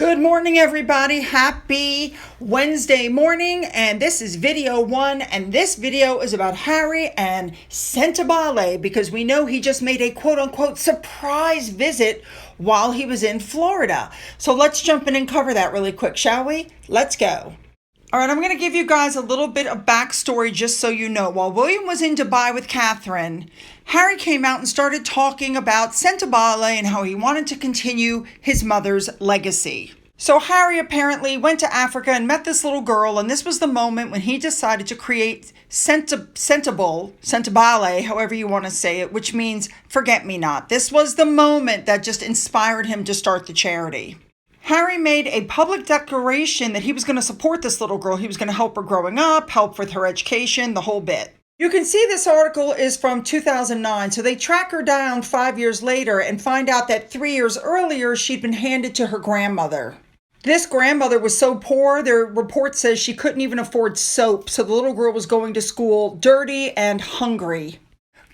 Good morning, everybody. Happy Wednesday morning. And this is video 1. And this video is about Harry and Sentebale because we know he just made a quote unquote surprise visit while he was in Florida. So let's jump in and cover that really quick, shall we? Let's go. All right, I'm going to give you guys a little bit of backstory just so you know. While William was in Dubai with Catherine, Harry came out and started talking about Sentebale and how he wanted to continue his mother's legacy. So Harry apparently went to Africa and met this little girl, and this was the moment when he decided to create Sentebale, however you want to say it, which means forget-me-not. This was the moment that just inspired him to start the charity. Harry made a public declaration that he was going to support this little girl. He was going to help her growing up, help with her education, the whole bit. You can see this article is from 2009. So they track her down 5 years later and find out that 3 years earlier, she'd been handed to her grandmother. This grandmother was so poor, their report says she couldn't even afford soap. So the little girl was going to school dirty and hungry.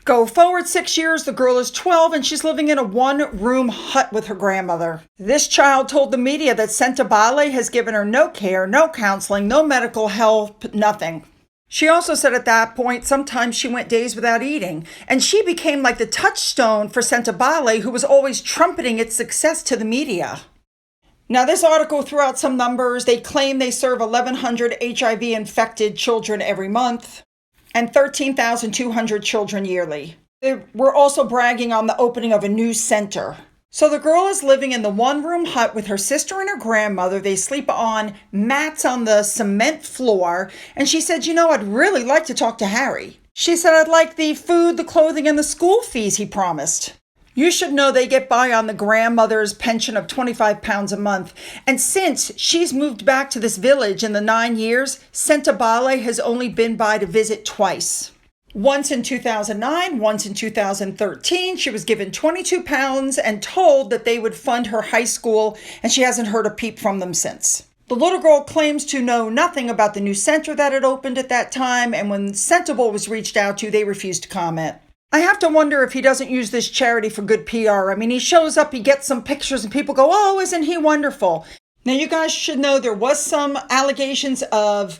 Go forward 6 years, the girl is 12 and she's living in a one-room hut with her grandmother. This child told the media that Sentebale has given her no care, no counseling, no medical help, nothing. She also said at that point, sometimes she went days without eating. And she became like the touchstone for Sentebale, who was always trumpeting its success to the media. Now, this article threw out some numbers. They claim they serve 1,100 HIV-infected children every month and 13,200 children yearly. They were also bragging on the opening of a new center. So the girl is living in the one-room hut with her sister and her grandmother. They sleep on mats on the cement floor. And she said, I'd really like to talk to Harry. She said, I'd like the food, the clothing, and the school fees he promised. You should know they get by on the grandmother's pension of £25 a month. And since she's moved back to this village in the 9 years, Sentebale has only been by to visit twice. Once in 2009, once in 2013, she was given £22 and told that they would fund her high school, and she hasn't heard a peep from them since. The little girl claims to know nothing about the new center that had opened at that time, and when Sentable was reached out to, they refused to comment. I have to wonder if he doesn't use this charity for good PR. I mean, he shows up, he gets some pictures, and people go, oh, isn't he wonderful? Now, you guys should know there was some allegations of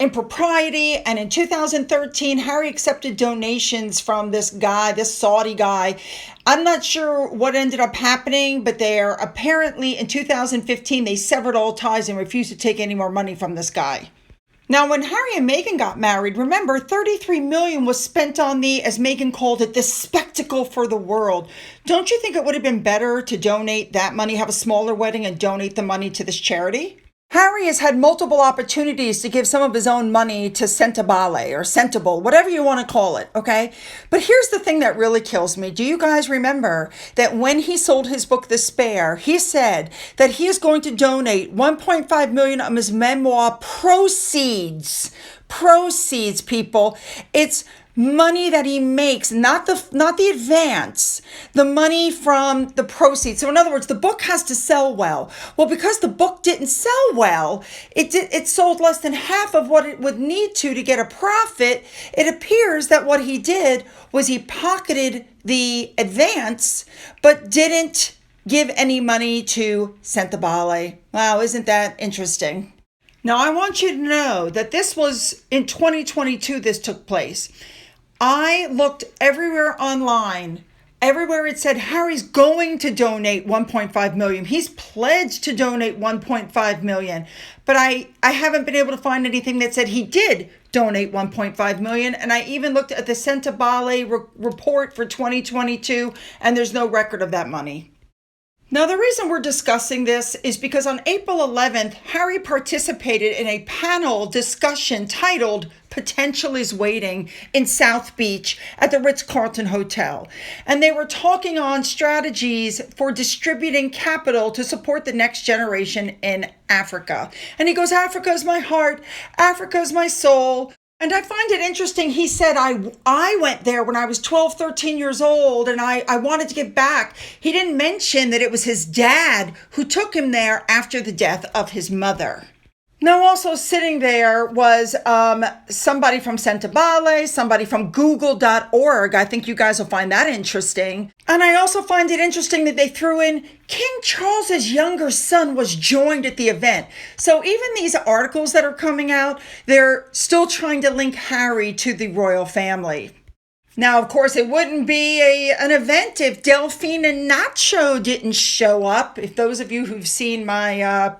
impropriety, and in 2013, Harry accepted donations from this guy, this Saudi guy. I'm not sure what ended up happening, but apparently in 2015, they severed all ties and refused to take any more money from this guy. Now, when Harry and Meghan got married, remember, $33 million was spent on as Meghan called it, this spectacle for the world. Don't you think it would have been better to donate that money, have a smaller wedding, and donate the money to this charity? Harry has had multiple opportunities to give some of his own money to Sentebale or Sentable, whatever you want to call it, okay? But here's the thing that really kills me. Do you guys remember that when he sold his book, The Spare, he said that he is going to donate $1.5 million of his memoir proceeds, people. It's money that he makes, not the advance, the money from the proceeds. So in other words, the book has to sell well. Well, because the book didn't sell well, it sold less than half of what it would need to get a profit. It appears that what he did was he pocketed the advance, but didn't give any money to Sentebale. Wow, isn't that interesting? Now, I want you to know that this was in 2022, this took place. I looked everywhere online. Everywhere it said Harry's going to donate $1.5 million. He's pledged to donate $1.5 million. But I haven't been able to find anything that said he did donate $1.5 million. And I even looked at the Sentebale report for 2022, and there's no record of that money. Now, the reason we're discussing this is because on April 11th, Harry participated in a panel discussion titled Potential is Waiting in South Beach at the Ritz-Carlton Hotel. And they were talking on strategies for distributing capital to support the next generation in Africa. And he goes, Africa is my heart, Africa is my soul. And I find it interesting. He said, I went there when I was 12, 13 years old, and I wanted to give back. He didn't mention that it was his dad who took him there after the death of his mother. Now, also sitting there was somebody from Sentebale, somebody from Google.org. I think you guys will find that interesting. And I also find it interesting that they threw in King Charles's younger son was joined at the event. So even these articles that are coming out, they're still trying to link Harry to the royal family. Now, of course, it wouldn't be an event if Delphine and Nacho didn't show up. If those of you who've seen my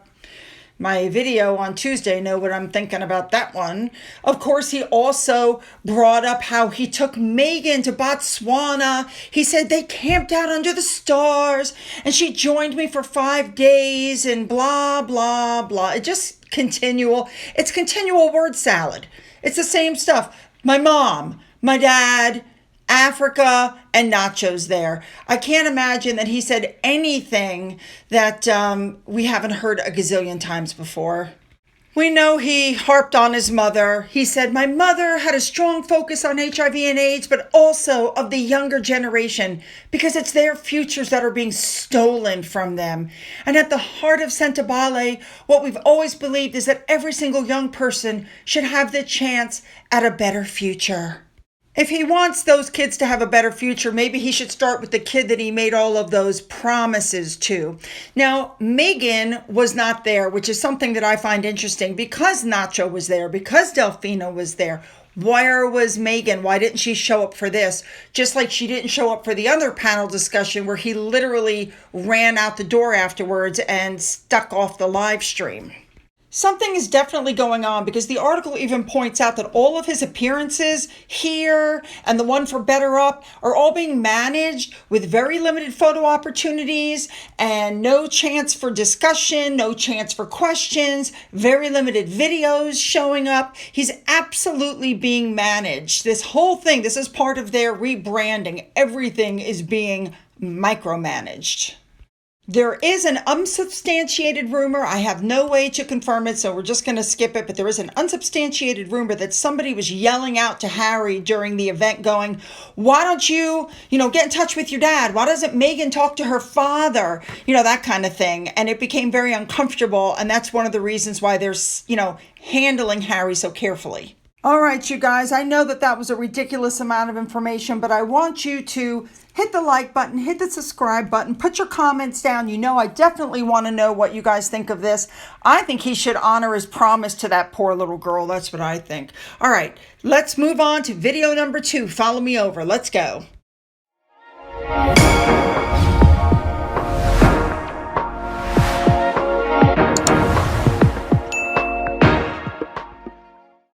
video on Tuesday know what I'm thinking about that one. Of course, he also brought up how he took Meghan to Botswana. He said they camped out under the stars and she joined me for 5 days and blah, blah, blah. It's continual word salad. It's the same stuff. My mom, my dad, Africa, and Nacho's there. I can't imagine that he said anything that we haven't heard a gazillion times before. We know he harped on his mother. He said, my mother had a strong focus on HIV and AIDS, but also of the younger generation, because it's their futures that are being stolen from them. And at the heart of Sentebale, what we've always believed is that every single young person should have the chance at a better future. If he wants those kids to have a better future, maybe he should start with the kid that he made all of those promises to. Now, Meghan was not there, which is something that I find interesting because Nacho was there, because Delphina was there. Where was Meghan? Why didn't she show up for this? Just like she didn't show up for the other panel discussion where he literally ran out the door afterwards and stuck off the live stream. Something is definitely going on because the article even points out that all of his appearances here and the one for Better Up are all being managed with very limited photo opportunities and no chance for discussion, no chance for questions, very limited videos showing up. He's absolutely being managed. This whole thing, this is part of their rebranding. Everything is being micromanaged. There is an unsubstantiated rumor. I have no way to confirm it, so we're just going to skip it. But there is an unsubstantiated rumor that somebody was yelling out to Harry during the event going, why don't you, get in touch with your dad? Why doesn't Meghan talk to her father? That kind of thing. And it became very uncomfortable. And that's one of the reasons why they're, handling Harry so carefully. All right, you guys, I know that was a ridiculous amount of information, but I want you to hit the like button, hit the subscribe button, put your comments down. I definitely want to know what you guys think of this. I think he should honor his promise to that poor little girl. That's what I think. All right, let's move on to video number 2. Follow me over. Let's go.